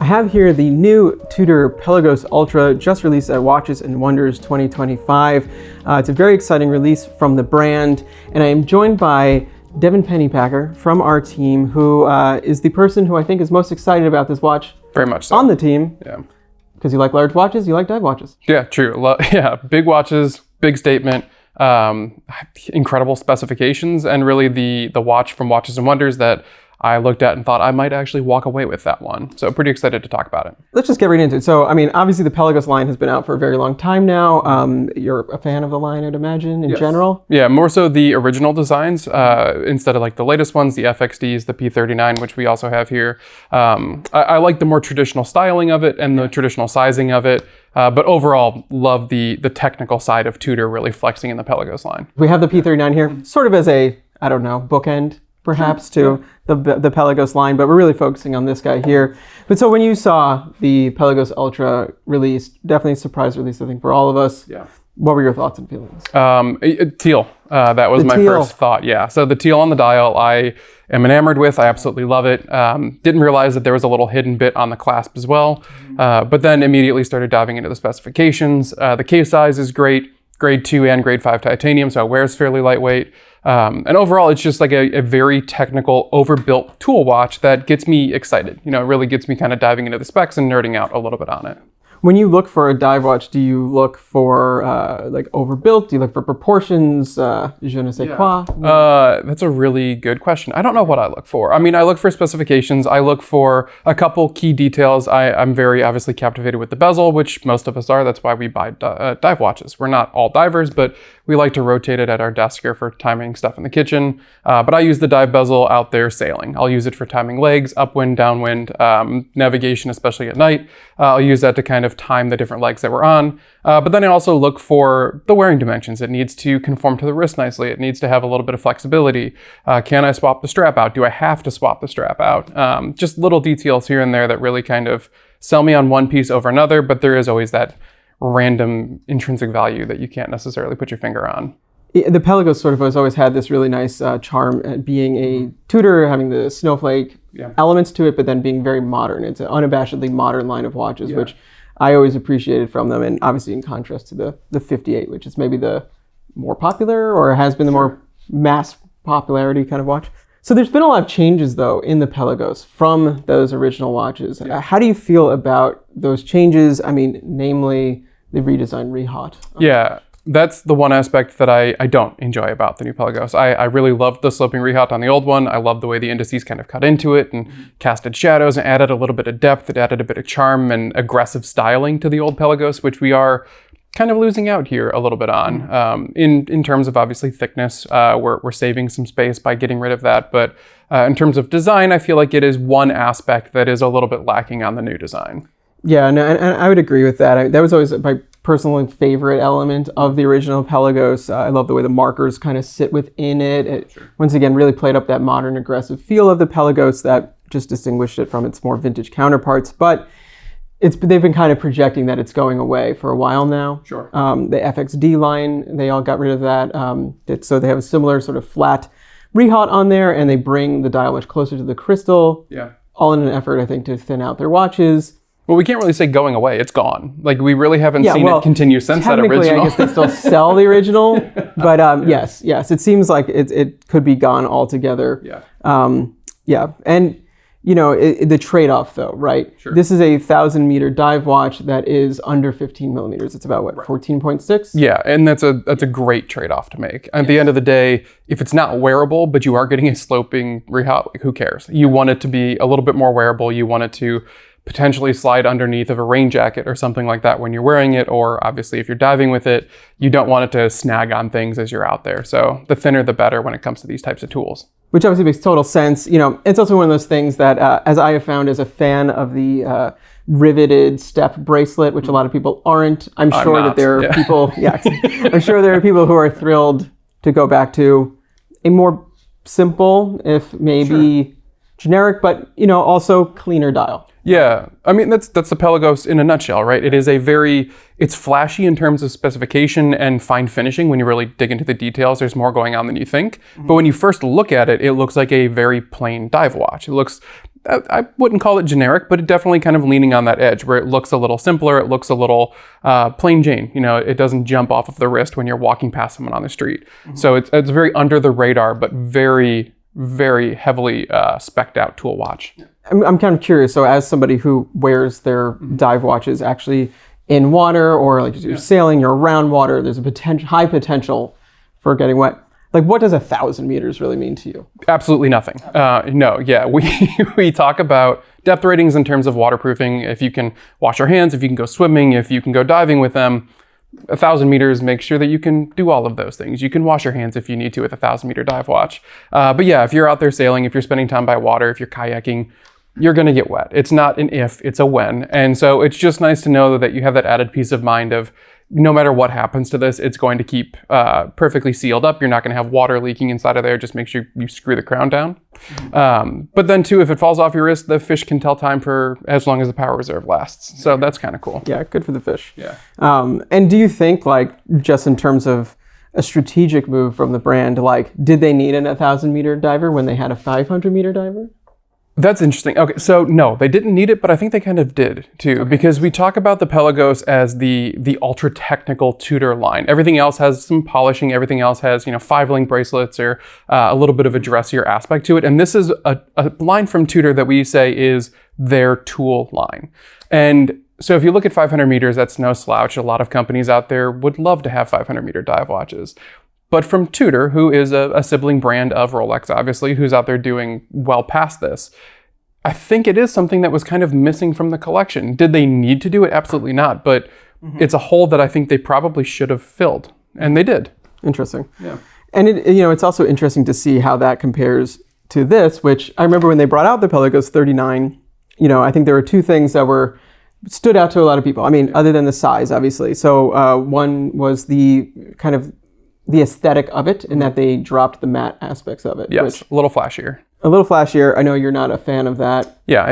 have here the new Tudor Pelagos Ultra, just released at Watches and Wonders 2025. It's a very exciting release from the brand, and I am joined by Devin Pennypacker from our team, who is the person who I think is most excited about this watch. Very much so. On the team. Yeah. Because you like large watches, you like dive watches. Yeah, true. Yeah, big watches, big statement, incredible specifications, and really the watch from Watches and Wonders that I looked at and thought I might actually walk away with that one. So pretty excited to talk about it. Let's just get right into it. So, I mean, obviously the Pelagos line has been out for a very long time now. You're a fan of the line, I'd imagine, in general? Yeah, more so the original designs instead of like the latest ones, the FXDs, the P39, which we also have here. I like the more traditional styling of it and the traditional sizing of it. But overall, love the technical side of Tudor really flexing in the Pelagos line. We have the P39 here sort of as a, I don't know, bookend perhaps to the Pelagos line, but we're really focusing on this guy here. But so when you saw the Pelagos Ultra released, definitely a surprise release, I think, for all of us. Yeah. What were your thoughts and feelings? Teal. That was my first thought. Yeah. So the teal on the dial, I am enamored with. I absolutely love it. Didn't realize that there was a little hidden bit on the clasp as well. But then immediately started diving into the specifications. The case size is great. Grade 2 and grade 5 titanium, so it wears fairly lightweight. And overall, it's just like a very technical, overbuilt tool watch that gets me excited. You know, it really gets me kind of diving into the specs and nerding out a little bit on it. When you look for a dive watch, do you look for like overbuilt? Do you look for proportions? Je ne sais quoi? That's a really good question. I don't know what I look for. I mean, I look for specifications. I look for a couple key details. I'm very obviously captivated with the bezel, which most of us are. That's why we buy dive watches. We're not all divers, but we like to rotate it at our desk here for timing stuff in the kitchen. But I use the dive bezel out there sailing. I'll use it for timing legs, upwind, downwind, navigation, especially at night. I'll use that to kind of time the different legs that we're on. But then I also look for the wearing dimensions. It needs to conform to the wrist nicely. It needs to have a little bit of flexibility. Can I swap the strap out? Do I have to swap the strap out? Just little details here and there that really kind of sell me on one piece over another, but there is always that random intrinsic value that you can't necessarily put your finger on. The Pelagos sort of has always had this really nice charm at being a Tudor, having the snowflake elements to it, but then being very modern. It's an unabashedly modern line of watches, which I always appreciated from them, and obviously in contrast to the 58, which is maybe the more popular, or has been the more mass popularity kind of watch. So there's been a lot of changes, though, in the Pelagos from those original watches. How do you feel about those changes? I mean, namely the redesigned rehaut. Yeah. That's the one aspect that I don't enjoy about the new Pelagos. I really loved the sloping rehaut on the old one. I love the way the indices kind of cut into it and casted shadows and added a little bit of depth. It added a bit of charm and aggressive styling to the old Pelagos, which we are kind of losing out here a little bit on. In terms of obviously thickness, we're saving some space by getting rid of that. But in terms of design, I feel like it is one aspect that is a little bit lacking on the new design. Yeah, no, and I would agree with that. That was always my personal favorite element of the original Pelagos. I love the way the markers kind of sit within it. It once again really played up that modern aggressive feel of the Pelagos that just distinguished it from its more vintage counterparts. But they've been kind of projecting that it's going away for a while now. Sure. The FXD line, they all got rid of that. So they have a similar sort of flat rehaut on there, and they bring the dial much closer to the crystal. Yeah. All in an effort, I think, to thin out their watches. Well, we can't really say going away. It's gone. Like, we really haven't seen it continue since that original. Technically, I guess they still sell the original. But yes, it seems like it could be gone altogether. Yeah. And, you know, the trade-off, though, right? Sure. This is a 1,000-meter dive watch that is under 15 millimeters. It's about, 14.6? Yeah, and that's a great trade-off to make. At the end of the day, if it's not wearable, but you are getting a sloping rehaut, like, who cares? You want it to be a little bit more wearable. You want it to potentially slide underneath of a rain jacket or something like that when you're wearing it, or obviously if you're diving with it, you don't want it to snag on things as you're out there. So the thinner the better when it comes to these types of tools. Which obviously makes total sense. You know, it's also one of those things that, as I have found as a fan of the riveted step bracelet, which a lot of people aren't, I'm sure that there are people, I'm sure there are people who are thrilled to go back to a more simple, if maybe generic, but also cleaner dial. Yeah, I mean that's the Pelagos in a nutshell, right? It is it's flashy in terms of specification and fine finishing. When you really dig into the details, there's more going on than you think. But when you first look at it, it looks like a very plain dive watch. It looks, I wouldn't call it generic, but it definitely kind of leaning on that edge where it looks a little simpler. It looks a little plain Jane. It doesn't jump off of the wrist when you're walking past someone on the street. So it's very under the radar, but very, very heavily spec'd out tool watch. I'm kind of curious. So as somebody who wears their dive watches actually in water, or like you're sailing, you're around water, there's a high potential for getting wet. Like, what does 1,000 meters really mean to you? Absolutely nothing. No, yeah, we talk about depth ratings in terms of waterproofing. If you can wash your hands, if you can go swimming, if you can go diving with them, 1,000 meters, make sure that you can do all of those things. You can wash your hands if you need to with a 1,000-meter dive watch. But yeah, if you're out there sailing, if you're spending time by water, if you're kayaking, you're going to get wet. It's not an if, it's a when. And so it's just nice to know that you have that added peace of mind of no matter what happens to this, it's going to keep perfectly sealed up. You're not going to have water leaking inside of there. Just make sure you screw the crown down. But then too, if it falls off your wrist, the fish can tell time for as long as the power reserve lasts. So that's kind of cool. Yeah, good for the fish. Yeah. And do you think, like, just in terms of a strategic move from the brand, like, did they need an 1,000-meter diver when they had a 500-meter diver? That's interesting. Okay, so no, they didn't need it, but I think they kind of did too, because we talk about the Pelagos as the ultra technical Tudor line. Everything else has some polishing. Everything else has 5-link bracelets or a little bit of a dressier aspect to it. And this is a line from Tudor that we say is their tool line. And so if you look at 500 meters, that's no slouch. A lot of companies out there would love to have 500-meter dive watches. But from Tudor, who is a sibling brand of Rolex, obviously, who's out there doing well past this, I think it is something that was kind of missing from the collection. Did they need to do it? Absolutely not. But it's a hole that I think they probably should have filled. And they did. Interesting. Yeah. And it's also interesting to see how that compares to this, which I remember when they brought out the Pelagos 39, I think there were two things that stood out to a lot of people. I mean, other than the size, obviously. So one was the kind of the aesthetic of it, in that they dropped the matte aspects of it. Yes, a little flashier. A little flashier. I know you're not a fan of that. Yeah,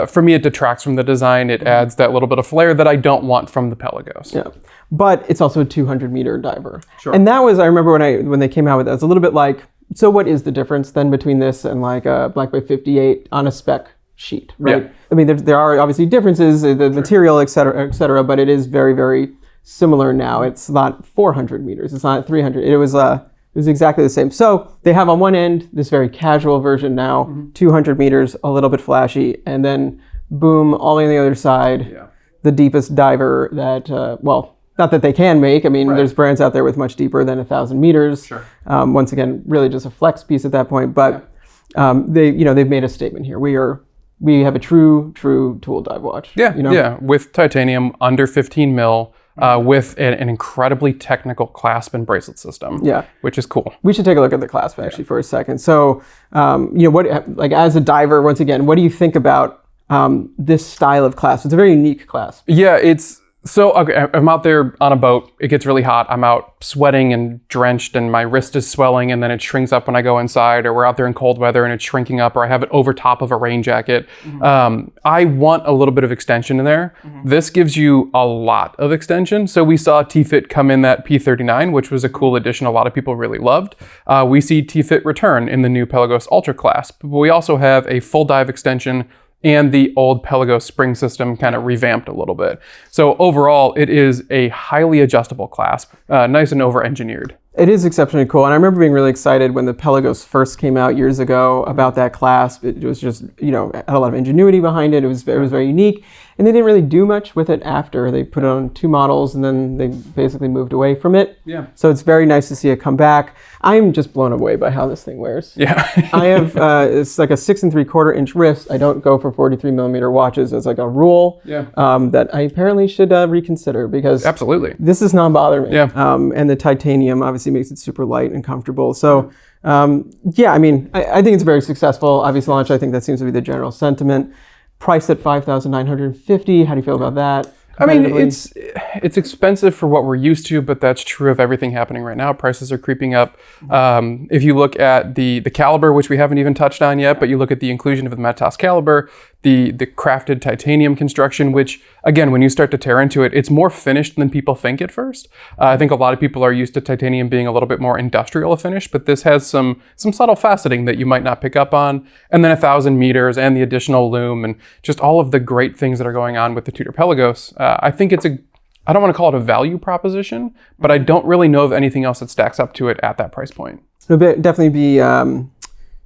for me, it detracts from the design. It adds that little bit of flair that I don't want from the Pelagos. Yeah, but it's also a 200-meter diver. Sure. And that was, I remember when they came out with that, it's a little bit like, so what is the difference then between this and like a Black by 58 on a spec sheet, right? Yeah. I mean, there are obviously differences, the material, et cetera, but it is very, very similar now. It's not 400 meters. It's not 300. It was exactly the same. So they have on one end this very casual version now, 200 meters, a little bit flashy, and then boom, all on the other side, the deepest diver that, not that they can make. I mean, there's brands out there with much deeper than 1,000 meters. Sure. Once again, really just a flex piece at that point. But they've made a statement here. We have a true tool dive watch. Yeah, with titanium under 15 mil. With an incredibly technical clasp and bracelet system, which is cool. We should take a look at the clasp actually for a second. So, what, like, as a diver, once again, what do you think about this style of clasp? It's a very unique clasp. Yeah, I'm out there on a boat. It gets really hot. I'm out sweating and drenched, and my wrist is swelling, and then it shrinks up when I go inside. Or we're out there in cold weather and it's shrinking up, or I have it over top of a rain jacket. I want a little bit of extension in there. This gives you a lot of extension. So we saw T-Fit come in that P39, which was a cool addition. A lot of people really loved. We see T-Fit return in the new Pelagos Ultra clasp. But we also have a full dive extension and the old Pelagos spring system kind of revamped a little bit. So overall, it is a highly adjustable clasp, nice and over-engineered. It is exceptionally cool. And I remember being really excited when the Pelagos first came out years ago about that clasp. It was just, had a lot of ingenuity behind it. It was very unique. And they didn't really do much with it after. They put it on 2 models and then they basically moved away from it. Yeah. So it's very nice to see it come back. I'm just blown away by how this thing wears. Yeah. I have, it's like a 6 3/4 inch wrist. I don't go for 43 millimeter watches as like a rule. Yeah. That I apparently should reconsider, because absolutely this does not bother me. Yeah. And the titanium obviously makes it super light and comfortable. So I mean, I think it's very successful. Obviously launch, I think that seems to be the general sentiment. Priced at $5,950. How do you feel about that? I mean, it's expensive for what we're used to, but that's true of everything happening right now. Prices are creeping up. If you look at the caliber, which we haven't even touched on yet, but you look at the inclusion of the Metas caliber, the crafted titanium construction, which again, when you start to tear into it, it's more finished than people think at first. I think a lot of people are used to titanium being a little bit more industrial finish, but this has some subtle faceting that you might not pick up on. And then 1,000 meters and the additional loom and just all of the great things that are going on with the Tudor Pelagos. I think I don't want to call it a value proposition, but I don't really know of anything else that stacks up to it at that price point. It'll definitely be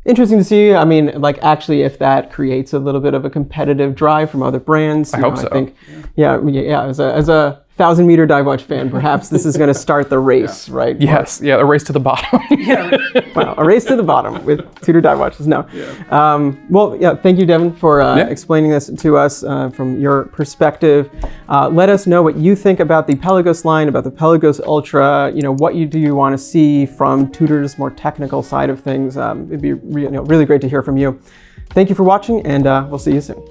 interesting to see. I mean, like actually, if that creates a little bit of a competitive drive from other brands. I hope so. I think, yeah. As a 1,000-meter dive watch fan, perhaps this is going to start the race, right? Yes, yeah, a race to the bottom. Wow, a race to the bottom with Tudor dive watches. No. Yeah. Thank you, Devin, for explaining this to us from your perspective. Let us know what you think about the Pelagos line, about the Pelagos Ultra. What do you want to see from Tudor's more technical side of things? It'd be really great to hear from you. Thank you for watching, and we'll see you soon.